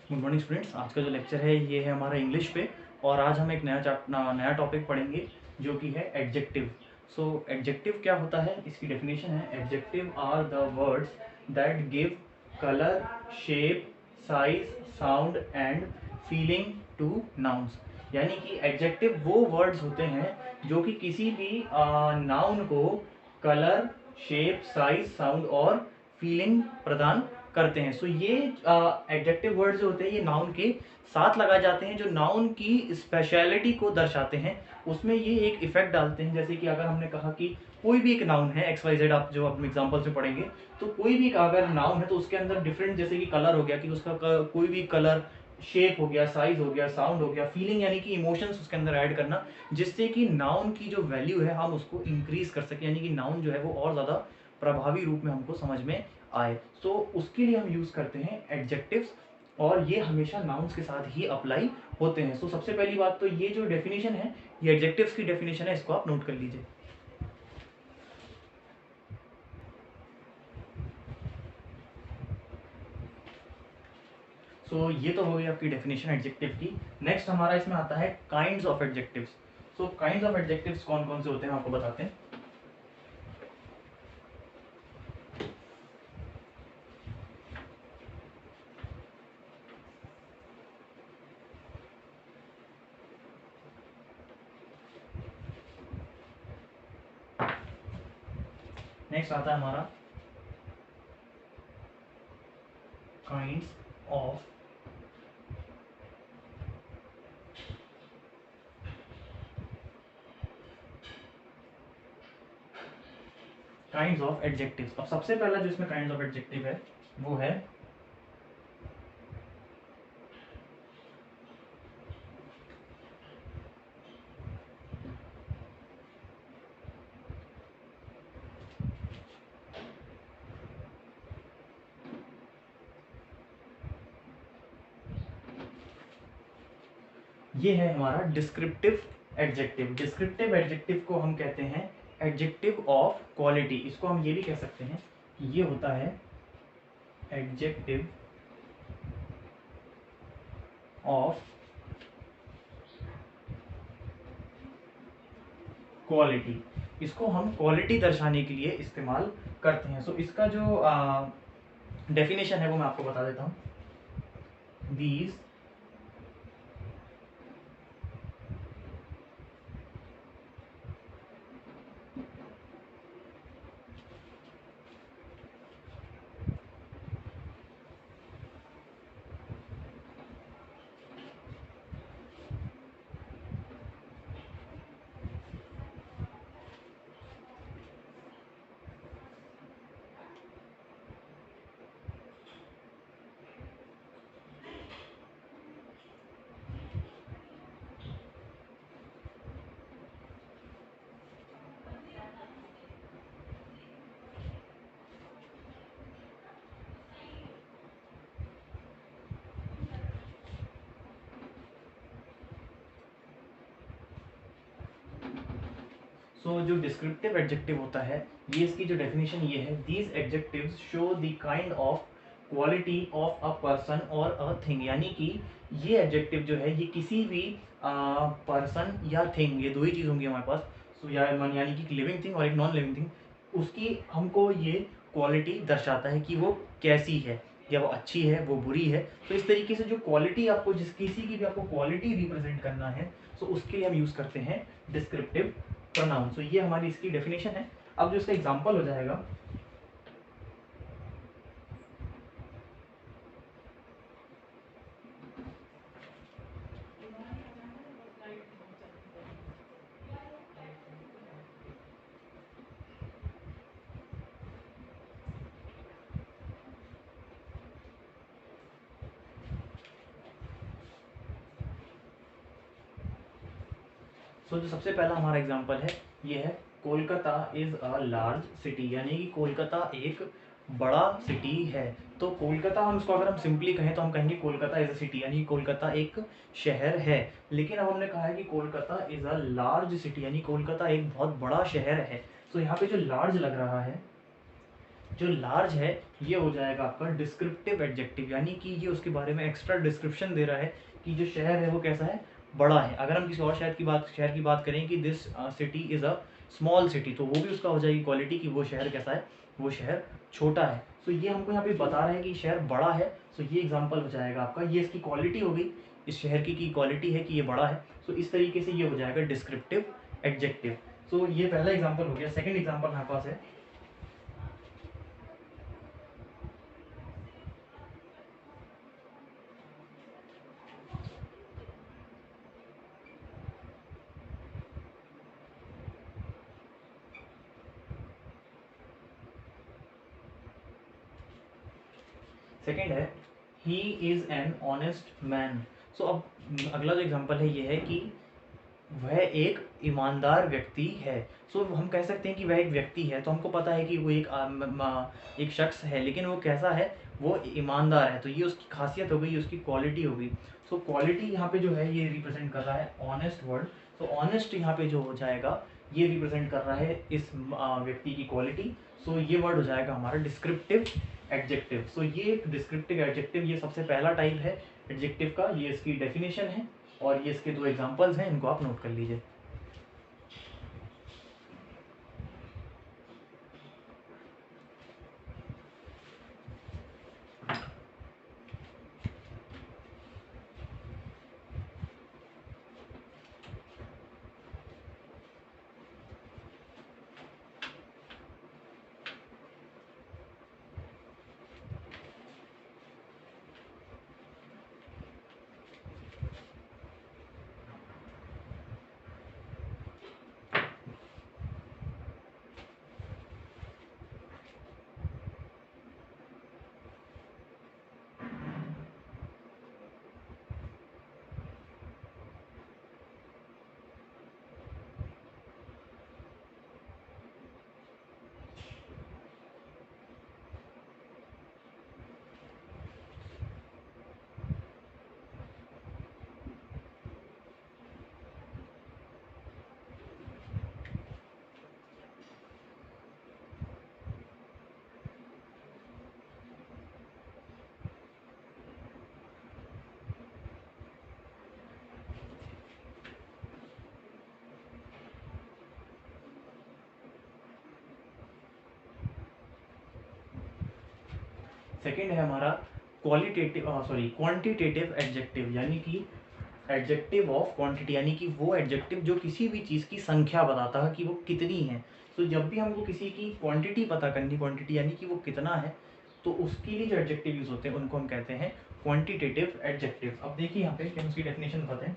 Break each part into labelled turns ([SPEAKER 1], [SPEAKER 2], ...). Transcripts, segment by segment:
[SPEAKER 1] Good morning students. आज का जो लेक्चर है ये है हमारा इंग्लिश पे। और आज हम एक नया टॉपिक पढ़ेंगे जो कि है एडजेक्टिव। सो एडजेक्टिव क्या होता है, इसकी डेफिनेशन है adjective are the words that give colour, shape, size, sound and feeling to nouns. यानी कि एडजेक्टिव वो वर्ड्स होते हैं जो कि किसी भी नाउन को कलर, शेप, साइज, साउंड और फीलिंग प्रदान करते हैं। सो ये एडजेक्टिव वर्ड्स जो होते हैं ये नाउन के साथ लगाए जाते हैं, जो नाउन की स्पेशलिटी को दर्शाते हैं। उसमें ये एक इफेक्ट डालते हैं। जैसे कि अगर हमने कहा कि कोई भी एक नाउन है एक्स वाई जेड, आप जो अपने एग्जाम्पल में पढ़ेंगे, तो कोई भी अगर नाउन है तो उसके अंदर डिफरेंट, जैसे कि कलर हो गया कि उसका कोई भी कलर, शेप हो गया, साइज हो गया, साउंड हो गया, फीलिंग यानी कि इमोशंस उसके अंदर ऐड करना, जिससे कि नाउन की जो वैल्यू है हम उसको इंक्रीज कर सकें, यानी कि नाउन जो है वो और ज़्यादा प्रभावी रूप में हमको समझ में आए। तो उसके लिए हम यूज करते हैं एडजेक्टिव्स, और ये हमेशा नाउन्स के साथ ही अप्लाई होते हैं। तो सबसे पहली बात तो ये जो डेफिनेशन है, ये एडजेक्टिव्स की डेफिनेशन है, इसको आप नोट कर लीजिए। सो ये तो हो गई आपकी डेफिनेशन एडजेक्टिव की। नेक्स्ट हमारा इसमें आता है kinds of adjectives. So kinds of adjectives कौन कौन से होते हैं आपको बताते हैं। नेक्स्ट आता है हमारा kinds of kinds of adjectives. अब सबसे पहला जो इसमें काइंड्स ऑफ एडजेक्टिव है वो है ये है हमारा डिस्क्रिप्टिव एडजेक्टिव। डिस्क्रिप्टिव एडजेक्टिव को हम कहते हैं एडजेक्टिव ऑफ क्वालिटी। इसको हम ये भी कह सकते हैं कि ये होता है एडजेक्टिव ऑफ क्वालिटी। इसको हम क्वालिटी दर्शाने के लिए इस्तेमाल करते हैं। सो इसका जो डेफिनेशन है वो मैं आपको बता देता हूँ। दीज जो डिस्क्रिप्टिव एडजेक्टिव होता है, ये इसकी जो डेफिनेशन ये है, these adjectives show the kind of quality of a person और अ थिंग। यानी कि ये एडजेक्टिव जो है ये किसी भी पर्सन या थिंग, ये दो ही चीज़ होंगी हमारे पास। यानी कि लिविंग थिंग और एक नॉन लिविंग थिंग, उसकी हमको ये क्वालिटी दर्शाता है कि वो कैसी है, या वो अच्छी है, वो बुरी है। तो इस तरीके से जो क्वालिटी आपको, जिस किसी की भी आपको क्वालिटी रिप्रेजेंट करना है, तो उसके लिए हम यूज़ करते हैं डिस्क्रिप्टिव प्रोनाउन। सो ये हमारी इसकी डेफिनेशन है। अब जो इसका एग्जांपल हो जाएगा, जो सबसे पहला हमारा एग्जांपल है ये है Kolkata is a large city. यानी कि कोलकाता एक बड़ा सिटी है। तो कोलकाता, हम इसको अगर हम सिंपली कहें तो हम कहेंगे कोलकाता इज अ सिटी, यानी कि कोलकाता एक शहर है। लेकिन अब हमने कहा है कि Kolkata is a large city, यानी कोलकाता एक बहुत बड़ा शहर है। तो यहाँ पे जो लार्ज लग रहा है, जो लार्ज है ये हो जाएगा आपका डिस्क्रिप्टिव एडजेक्टिव, यानी कि ये उसके बारे में एक्स्ट्रा डिस्क्रिप्शन दे रहा है कि जो शहर है वो कैसा है, बड़ा है। अगर हम किसी और शहर की बात करें कि this city is a small city, तो वो भी उसका हो जाएगी क्वालिटी कि वो शहर कैसा है, वो शहर छोटा है। सो ये हमको यहाँ पे बता रहा है कि शहर बड़ा है। सो ये एग्जाम्पल हो जाएगा आपका, ये इसकी क्वालिटी हो गई, इस शहर की क्वालिटी है कि ये बड़ा है। सो इस तरीके से ये हो जाएगा डिस्क्रिप्टिव एडजेक्टिव। सो ये पहला एग्जाम्पल हो गया। सेकेंड एग्जाम्पल हमारे पास है, सेकेंड है he is an honest man. So अब अगला जो एग्जाम्पल है ये है कि वह एक ईमानदार व्यक्ति है। सो हम कह सकते हैं कि वह एक व्यक्ति है, तो हमको पता है कि वो एक शख्स है, लेकिन वो कैसा है, वो ईमानदार है। तो ये उसकी खासियत हो गई, उसकी क्वालिटी हो गई। सो क्वालिटी यहाँ पे जो है ये रिप्रेजेंट कर रहा है ऑनेस्ट वर्ड। तो ऑनेस्ट यहाँ पे जो हो जाएगा ये रिप्रेजेंट कर रहा है इस व्यक्ति की क्वालिटी। सो ये वर्ड हो जाएगा हमारा डिस्क्रिप्टिव एडजेक्टिव। सो ये एक डिस्क्रिप्टिव एडजेक्टिव, ये सबसे पहला टाइप है एडजेक्टिव का, ये इसकी डेफिनेशन है और ये इसके दो एग्जांपल्स हैं, इनको आप नोट कर लीजिए। सेकेंड है हमारा क्वांटिटेटिव एडजेक्टिव, यानी कि एडजेक्टिव ऑफ क्वांटिटी, यानी कि वो एडजेक्टिव जो किसी भी चीज़ की संख्या बताता है कि वो कितनी है। तो जब भी हमको किसी की क्वांटिटी पता करनी, क्वांटिटी यानी कि वो कितना है, तो उसके लिए जो एडजेक्टिव यूज होते हैं उनको हम कहते हैं क्वांटिटेटिव एडजेक्टिव। अब देखिए यहाँ पे हम उसकी डेफिनेशन बताते हैं।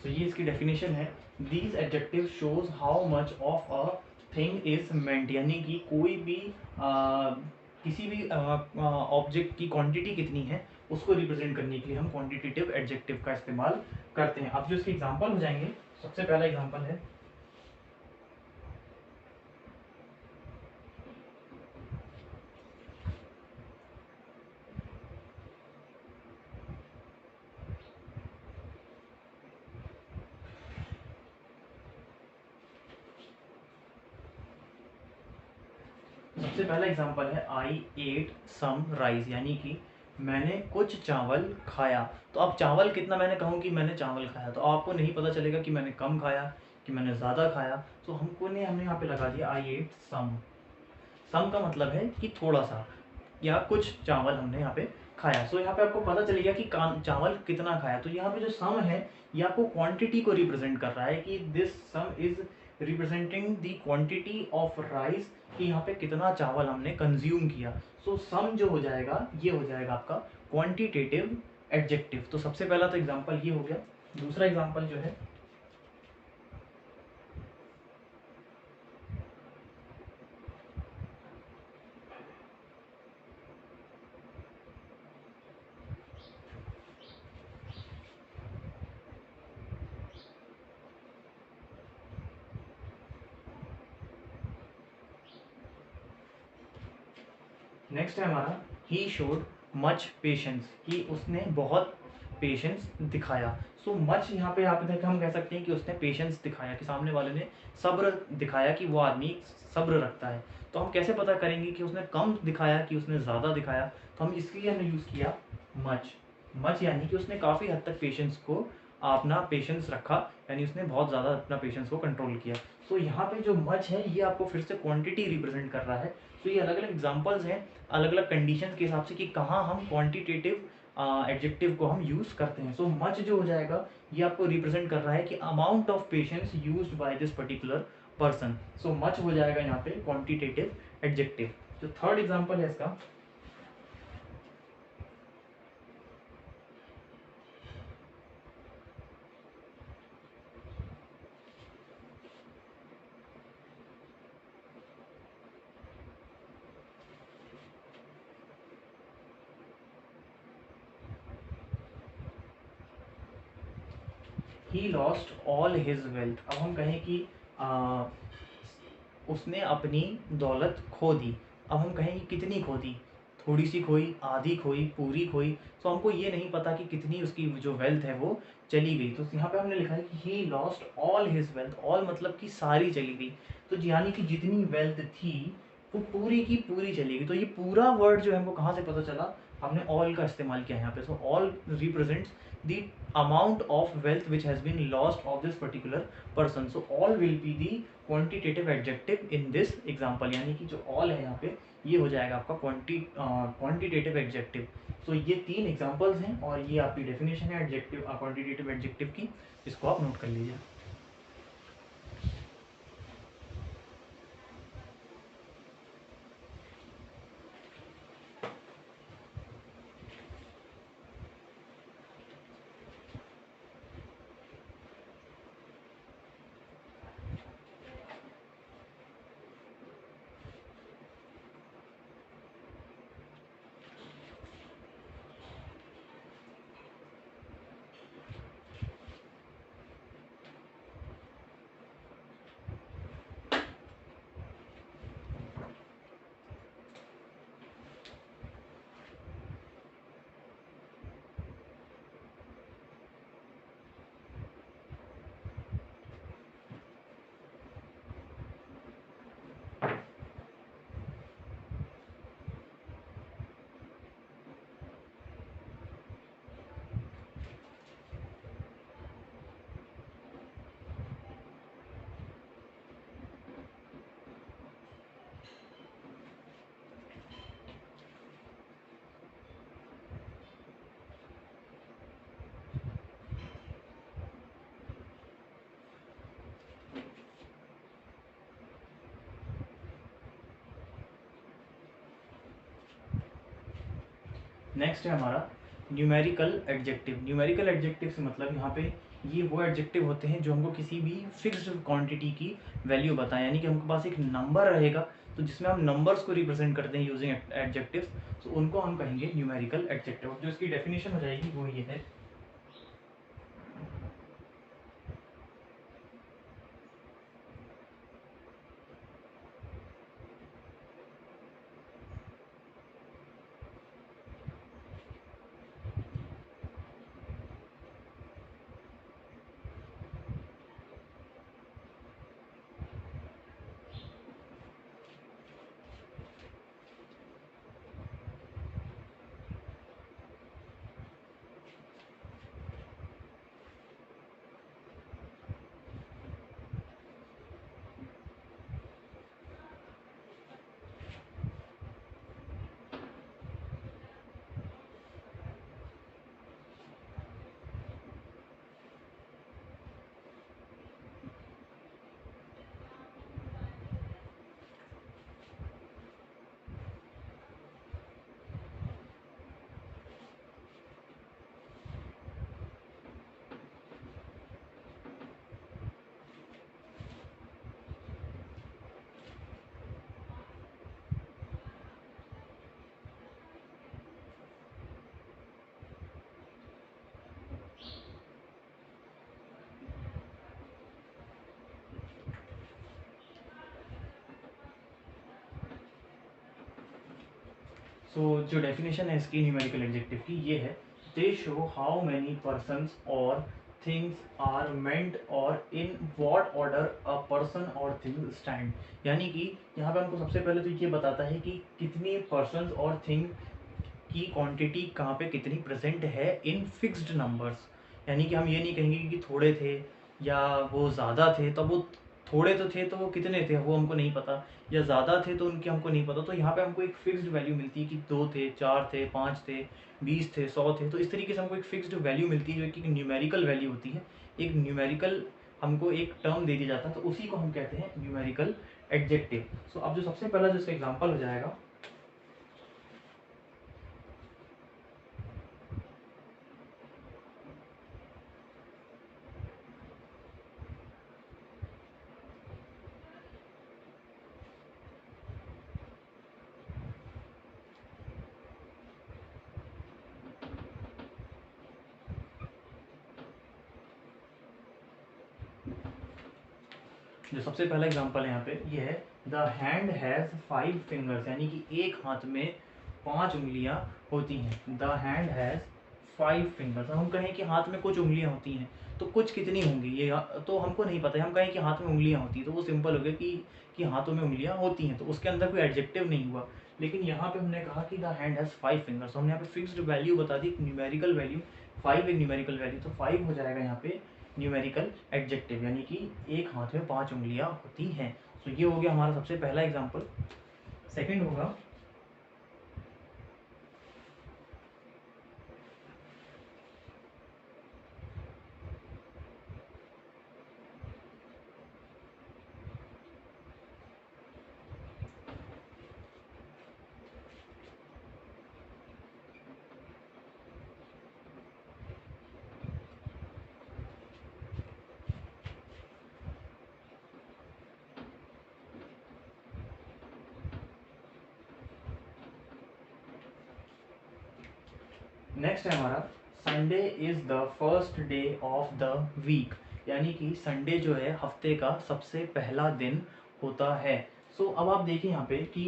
[SPEAKER 1] तो ये इसकी डेफिनेशन है, these adjective shows how much of a thing is meant, यानी कि कोई भी किसी भी ऑब्जेक्ट की क्वांटिटी कितनी है उसको रिप्रेजेंट करने के लिए हम क्वांटिटेटिव एडजेक्टिव का इस्तेमाल करते हैं। अब जो इसके एग्जांपल हो जाएंगे, सबसे पहला एग्जांपल है, सबसे पहला एग्जांपल है आई एट सम राइस, यानी कि मैंने कुछ चावल खाया। तो अब चावल कितना मैंने कहूँ कि मैंने चावल खाया, तो आपको नहीं पता चलेगा कि मैंने कम खाया कि मैंने ज़्यादा खाया। तो हमने यहाँ पे लगा दिया आई एट सम। सम का मतलब है कि थोड़ा सा या कुछ चावल हमने यहाँ पे खाया। सो यहाँ पे आपको पता चलेगा कि चावल कितना खाया। तो यहाँ पे जो सम है ये आपको क्वांटिटी को रिप्रेजेंट कर रहा है कि this some is representing the quantity of rice, कि यहाँ पे कितना चावल हमने कंज्यूम किया। सो सम जो हो जाएगा ये हो जाएगा आपका क्वांटिटेटिव एडजेक्टिव। तो सबसे पहला तो एग्जांपल ये हो गया। दूसरा एग्जांपल जो है, नेक्स्ट है हमारा ही शोड मच पेशेंस, कि उसने बहुत पेशेंस दिखाया। सो मच यहाँ पे देखा हम कह सकते हैं कि उसने पेशेंस दिखाया, कि सामने वाले ने सब्र दिखाया, कि वो आदमी सब्र रखता है। तो हम कैसे पता करेंगे कि उसने कम दिखाया कि उसने ज़्यादा दिखाया? तो हम इसके लिए हमने यूज़ किया मच। मच यानी कि उसने काफ़ी हद तक पेशेंस को अपना पेशेंस रखा, यानी उसने बहुत ज़्यादा अपना पेशेंस को कंट्रोल किया। तो यहाँ पे जो मच है ये आपको फिर से क्वांटिटी रिप्रेजेंट कर रहा है। तो ये अलग अलग एग्जांपल्स हैं अलग अलग कंडीशन के हिसाब से कि कहाँ हम क्वांटिटेटिव एडजेक्टिव को हम यूज़ करते हैं। सो मच जो हो जाएगा ये आपको रिप्रेजेंट कर रहा है कि amount of patience used by this particular person. So much हो जाएगा यहाँ पे क्वांटिटेटिव एडजेक्टिव। जो थर्ड एग्जांपल है इसका, he lost all his wealth. अब हम कहें कि आ, उसने अपनी दौलत खो दी। अब हम कहें कि कितनी खो दी, थोड़ी सी खोई, आधी खोई, पूरी खोई। तो हमको ये नहीं पता कि कितनी उसकी जो वेल्थ है वो चली गई। तो यहाँ पे हमने लिखा है कि he lost all his wealth. All मतलब कि सारी चली गई। तो यानी कि जितनी वेल्थ थी वो पूरी की पूरी चली गई। तो ये पूरा वर्ड जो है हमको कहाँ से पता चला? हमने ऑल का इस्तेमाल किया यहाँ पे। So all represents the amount of wealth which has been lost of this particular person. So all will be the quantitative adjective in this example, यानी कि जो all है यहाँ पे ये हो जाएगा आपका quantitative adjective. So ये तीन examples हैं और ये आपकी definition है adjective quantitative adjective की, इसको आप नोट कर लीजिए। नेक्स्ट है हमारा न्यूमेरिकल एडजेक्टिव। न्यूमेरिकल एडजेक्टिव से मतलब यहाँ पे ये वो एडजेक्टिव होते हैं जो हमको किसी भी फिक्स्ड क्वांटिटी की वैल्यू बताएं, यानी कि हमके पास एक नंबर रहेगा तो जिसमें हम नंबर्स को रिप्रेजेंट करते हैं यूजिंग एडजेक्टिव्स, तो उनको हम कहेंगे न्यूमेरिकल एडजेक्टिव। जो इसकी डेफिनेशन हो जाएगी वो ये है, जो डेफिनेशन है इसकी न्यूमेरिकल एडजेक्टिव की ये है, दे शो हाउ मैनी पर्सन्स और थिंग्स आर मेंट और in what order a person और थिंग स्टैंड। यानी कि यहाँ पे हमको सबसे पहले तो ये बताता है कि कितनी पर्सन्स और थिंग की क्वांटिटी कहाँ पे कितनी प्रेजेंट है इन फिक्स्ड नंबर्स। यानी कि हम ये नहीं कहेंगे कि थोड़े थे या वो ज़्यादा थे, तब वो थोड़े तो थे तो वो कितने थे वो हमको नहीं पता, या ज़्यादा थे तो उनके हमको नहीं पता। तो यहाँ पे हमको एक फिक्स्ड वैल्यू मिलती है कि 2 थे, 4 थे, 5 थे, 20 थे, 100 थे। तो इस तरीके से हमको एक फिक्स्ड वैल्यू मिलती है जो कि न्यूमेरिकल वैल्यू होती है। एक न्यूमेरिकल हमको एक टर्म दे दिया जाता है, तो उसी को हम कहते हैं न्यूमेरिकल एडजेक्टिव। सो अब जो सबसे पहला जो इसका एग्जाम्पल हो जाएगा, जो सबसे पहला एग्जांपल है यहाँ पे ये है, द हैंड हैज़ 5 फिंगर्स। यानी कि एक हाथ में 5 उंगलियां होती हैं। The hand has 5 fingers. हम कहें कि हाथ में कुछ उंगलियां होती हैं, तो कुछ कितनी होंगी ये तो हमको नहीं पता है। हम कहें कि हाथ में उंगलियां होती हैं तो वो सिंपल हो गया कि हाथों में उंगलियां होती हैं, तो उसके अंदर कोई एडजेक्टिव नहीं हुआ। लेकिन यहाँ पे हमने कहा कि द हैंड हैज़ 5 फिंगर्स, तो हमने यहाँ पे फिक्स्ड वैल्यू बता दी, न्यूमेरिकल वैल्यू 5 एक न्यूमेरिकल वैल्यू, तो 5 हो जाएगा यहाँ पे न्यूमेरिकल एडजेक्टिव। यानी कि एक हाथ में 5 उंगलियां होती हैं। तो ये हो गया हमारा सबसे पहला एग्जाम्पल। सेकंड होगा, नेक्स्ट है हमारा, Sunday is the first day of the week. यानी कि संडे जो है हफ्ते का सबसे पहला दिन होता है। अब आप देखिए यहाँ पे कि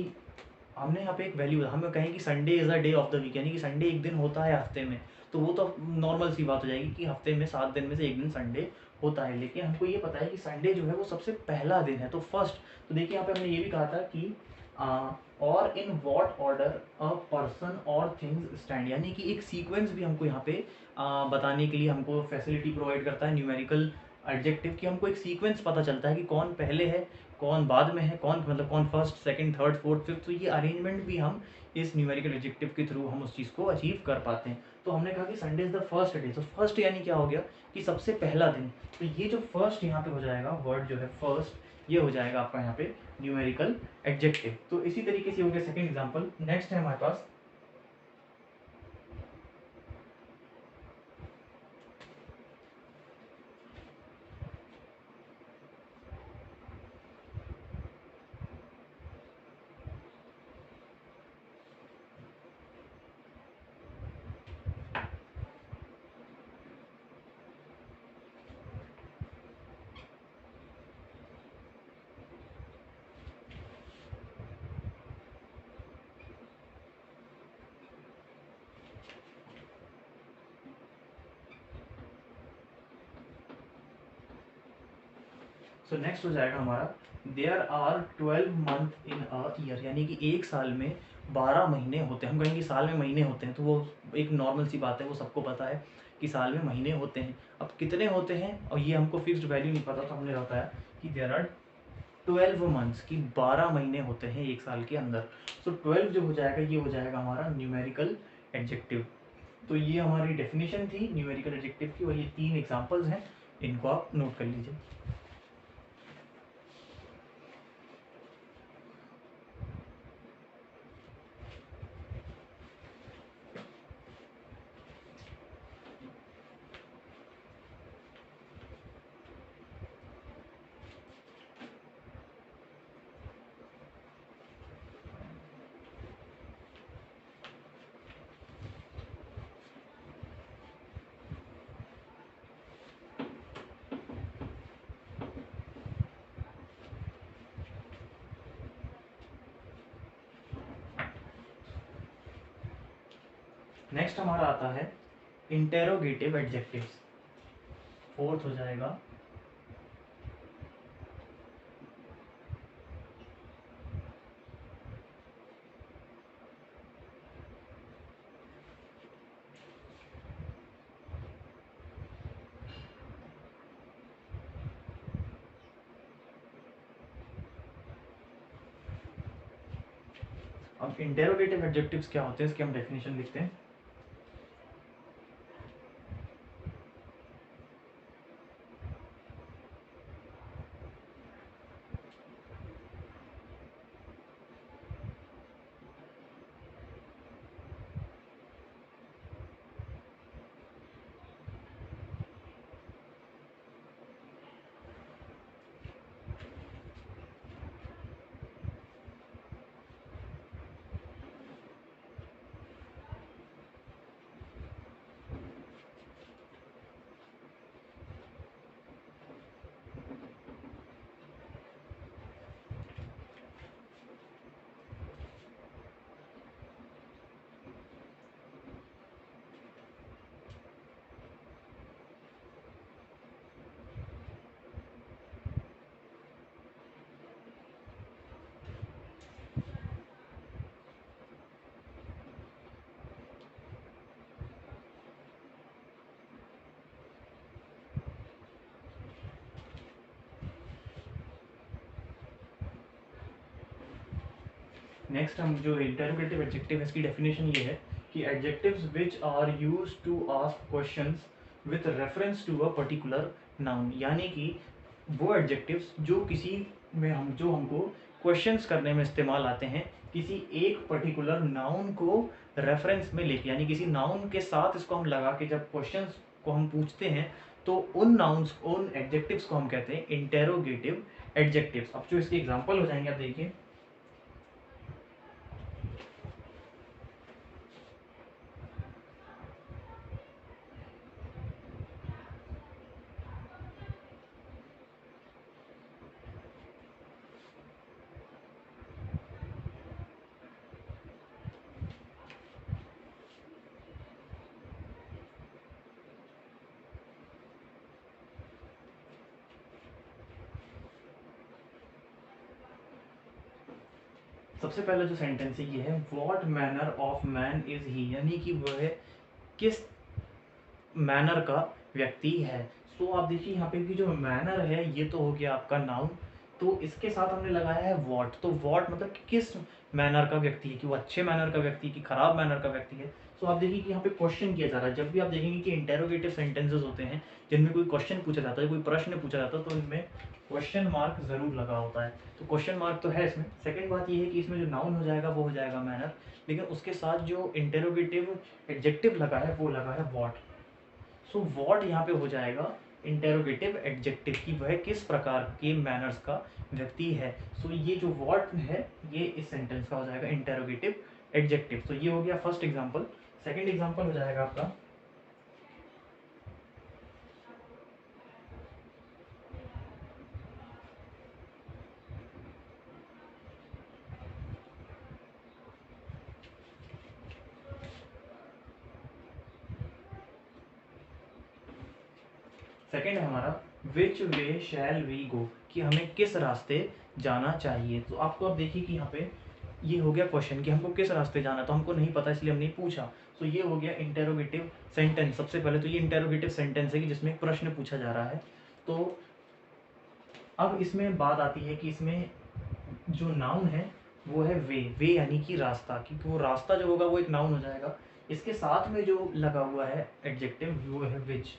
[SPEAKER 1] हमने यहाँ पे एक वैल्यू, हमें कहें कि Sunday is a day of the week, यानी कि संडे एक दिन होता है हफ्ते में, तो वो तो नॉर्मल सी बात हो जाएगी कि हफ्ते में 7 दिन में से एक दिन संडे होता है। लेकिन हमको ये पता है कि संडे जो है वो सबसे पहला दिन है, तो फर्स्ट। तो देखिए यहाँ पे हमने ये भी कहा था कि और in what order a person और थिंग्स स्टैंड। यानी कि एक सीक्वेंस भी हमको यहाँ पे बताने के लिए हमको फैसिलिटी प्रोवाइड करता है न्यूमेरिकल एडजेक्टिव, कि हमको एक सीक्वेंस पता चलता है कि कौन पहले है, कौन बाद में है, कौन मतलब कौन first, second, third, fourth, fifth. तो ये अरेंजमेंट भी हम इस न्यूमेरिकल एडजेक्टिव के थ्रू हम उस चीज़ को अचीव कर पाते हैं। तो हमने कहा कि Sunday is the first day, तो फर्स्ट यानी क्या हो गया कि सबसे पहला दिन। तो ये जो फर्स्ट यहाँ पे हो जाएगा, वर्ड जो है फर्स्ट, ये हो जाएगा आपका यहाँ पे न्यूमेरिकल एडजेक्टिव। तो इसी तरीके से हो गया सेकंड एग्जांपल। नेक्स्ट है हमारे पास, नेक्स्ट हो जाएगा हमारा, there are 12 month in a year. यानी कि एक साल में 12 महीने होते हैं। हम कहेंगे साल में महीने होते हैं, तो वो एक नॉर्मल सी बात है, वो सबको पता है कि साल में महीने होते हैं। अब कितने होते हैं और ये हमको फिक्स्ड वैल्यू नहीं पता, तो हमने बताया कि देयर आर 12 मंथ्स, की 12 महीने होते हैं एक साल के अंदर। 12 जो हो जाएगा ये हो जाएगा हमारा न्यूमेरिकल एडजेक्टिव। तो ये हमारी डेफिनेशन थी न्यूमेरिकल एडजेक्टिव की, और ये 3 एग्जांपल्स हैं, इनको आप नोट कर लीजिए। नेक्स्ट हमारा आता है इंटेरोगेटिव एडजेक्टिव्स, फोर्थ हो जाएगा। अब इंटेरोगेटिव एडजेक्टिव्स क्या होते हैं इसकी हम डेफिनेशन लिखते हैं। नेक्स्ट हम जो इंटेरोगेटिव एडजेक्टिव है इसकी डेफिनेशन ये है कि adjectives which are used to ask questions with reference to a particular noun, यानी कि वो एडजेक्टिव्स जो किसी में हमको क्वेश्चंस करने में इस्तेमाल आते हैं किसी एक पर्टिकुलर नाउन को रेफरेंस में लेके, यानी किसी नाउन के साथ इसको हम लगा के जब क्वेश्चंस को हम पूछते हैं तो उन नाउन्स उन एडजेक्टिव्स को हम कहते हैं इंटेरोगेटिव एडजेक्टिव्स। अब जो इसके एग्जांपल हो जाएंगे आप देखिए, सबसे पहला जो सेंटेंस है ये है what manner of man is he, यानी कि वह किस मैनर का व्यक्ति है। सो आप देखिए यहाँ पे कि जो मैनर है ये तो हो गया आपका नाउन, तो इसके साथ हमने लगाया है व्हाट, तो व्हाट मतलब कि किस मैनर का व्यक्ति है, कि वो अच्छे मैनर का व्यक्ति कि खराब मैनर का व्यक्ति है। सो आप देखिए कि यहाँ पे क्वेश्चन किया जा रहा है। जब भी आप देखेंगे कि इंटेरोगेटिव सेंटेंसेस होते हैं जिनमें कोई क्वेश्चन पूछा जाता है, कोई प्रश्न पूछा जाता है, तो इनमें क्वेश्चन मार्क जरूर लगा होता है। तो क्वेश्चन मार्क तो है इसमें। सेकंड बात ये है कि इसमें जो नाउन हो जाएगा वो हो जाएगा मैनर, लेकिन उसके साथ जो इंटेरोगेटिव एडजेक्टिव लगा है वो लगा है व्हाट। सो व्हाट यहाँ पे हो जाएगा इंटेरोगेटिव एडजेक्टिव की वह किस प्रकार के मैनर्स का व्यक्ति है। सो ये जो व्हाट है ये इस सेंटेंस का हो जाएगा इंटेरोगेटिव एडजेक्टिव। तो ये हो गया फर्स्ट एग्जांपल। सेकंड एग्जांपल हो जाएगा आपका सेकंड है हमारा विच वे शैल वी गो, कि हमें किस रास्ते जाना चाहिए। तो आपको अब देखिए कि यहाँ पे ये हो गया क्वेश्चन कि हमको किस रास्ते जाना, तो हमको नहीं पता इसलिए हमने पूछा। तो ये हो गया इंटेरोगेटिव सेंटेंस। सबसे पहले तो ये इंटेरोगेटिव सेंटेंस है कि जिसमें एक प्रश्न पूछा जा रहा है। तो अब इसमें बात आती है कि इसमें जो नाउन है वो है वे यानी कि रास्ता, क्योंकि वो रास्ता जो होगा वो एक नाउन हो जाएगा। इसके साथ में जो लगा हुआ है एडजेक्टिव वो है विच।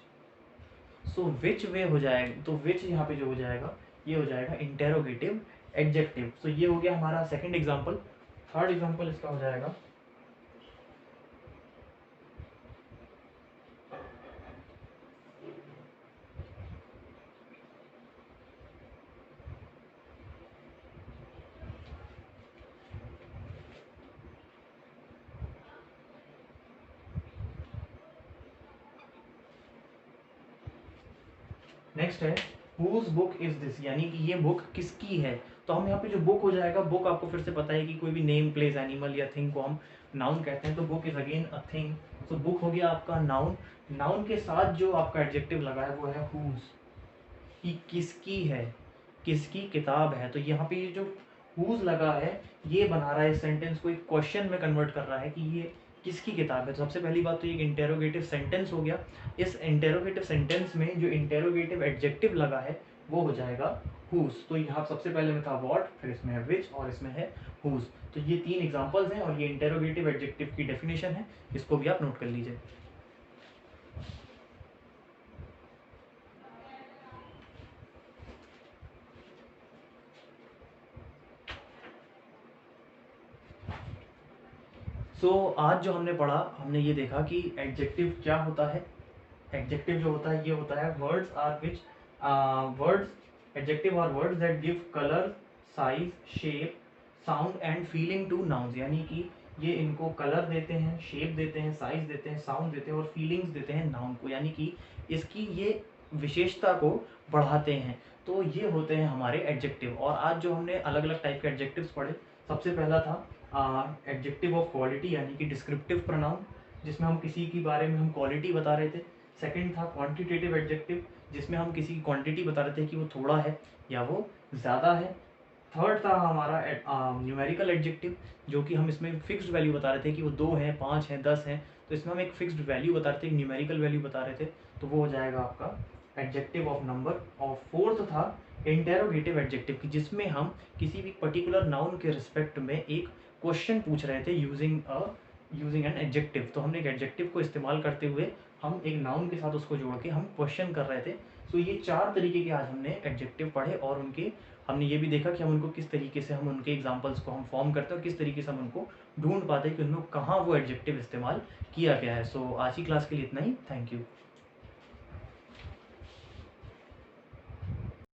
[SPEAKER 1] सो विच वे हो जाएगा, तो विच यहाँ पे जो हो जाएगा ये हो जाएगा इंटेरोगेटिव एडजेक्टिव। सो ये हो गया हमारा सेकंड एग्जांपल। थर्ड एग्जांपल इसका हो जाएगा नेक्स्ट है हुज बुक इज दिस, यानी कि ये बुक किसकी है। तो हम यहाँ पे जो बुक हो जाएगा, बुक आपको फिर से पता है कि कोई भी नेम प्लेस एनिमल या थिंग को हम नाउन कहते हैं, तो book is again a thing so book हो गया आपका नाउन। नाउन के साथ जो आपका एडजेक्टिव लगा है वो है हुज, कि किसकी है, किसकी किताब है। तो यहाँ पे ये जो हुज लगा है ये बना रहा है इस सेंटेंस को एक क्वेश्चन में कन्वर्ट कर रहा है कि ये किसकी किताब है। तो सबसे पहली बात तो ये एक इंटेरोगेटिव सेंटेंस हो गया। इस इंटेरोगेटिव सेंटेंस में जो इंटेरोगेटिव एडजेक्टिव लगा है वो हो जाएगा हुज। तो यहाँ सबसे पहले में था व्हाट, फिर इसमें है विच और इसमें है हुज। तो ये 3 एग्जांपल्स हैं और ये इंटेरोगेटिव एडजेक्टिव की डेफिनेशन है, इसको भी आप नोट कर लीजिए। आज जो हमने पढ़ा, हमने ये देखा कि एडजेक्टिव क्या होता है। एडजेक्टिव जो होता है ये होता है words are which words adjective are words that give colour, size, shape, sound and feeling to nouns. यानी कि ये इनको कलर देते हैं, शेप देते हैं, साइज देते हैं, साउंड देते हैं और फीलिंग्स देते हैं नाउन को, यानी कि इसकी ये विशेषता को बढ़ाते हैं। तो ये होते हैं हमारे एडजेक्टिव। और आज जो हमने अलग अलग टाइप के एडजेक्टिव्स पढ़े, सबसे पहला था एडजेक्टिव ऑफ क्वालिटी यानी कि डिस्क्रिप्टिव प्रोनाउन, जिसमें हम किसी के बारे में हम क्वालिटी बता रहे थे। सेकंड था क्वांटिटेटिव एडजेक्टिव, जिसमें हम किसी की क्वांटिटी बता रहे थे कि वो थोड़ा है या वो ज़्यादा है। थर्ड था हमारा न्यूमेरिकल एडजेक्टिव, जो कि हम इसमें फिक्स्ड वैल्यू बता रहे थे कि वो 2 है, 5 है, 10 है। तो इसमें हम एक फिक्स्ड वैल्यू बता रहे थे, एक न्यूमेरिकल वैल्यू बता रहे थे। तो वो हो जाएगा आपका एडजेक्टिव ऑफ नंबर। और फोर्थ था इंटेरोगेटिव एडजेक्टिव, की जिसमें हम किसी भी पर्टिकुलर नाउन के रिस्पेक्ट में एक क्वेश्चन पूछ रहे थे यूजिंग एन एडजेक्टिव। तो हमने एक एडजेक्टिव को इस्तेमाल करते हुए हम एक नाउन के साथ उसको जोड़ के हम क्वेश्चन कर रहे थे। सो ये 4 तरीके के आज हमने एडजेक्टिव पढ़े और उनके हमने ये भी देखा कि हम उनको किस तरीके से हम उनके एग्जाम्पल्स को हम फॉर्म करते हैं और किस तरीके से हम उनको ढूंढ पाते हैं कि उनमें कहाँ वो एडजेक्टिव इस्तेमाल किया गया है। सो आज की क्लास के लिए इतना ही। Thank you.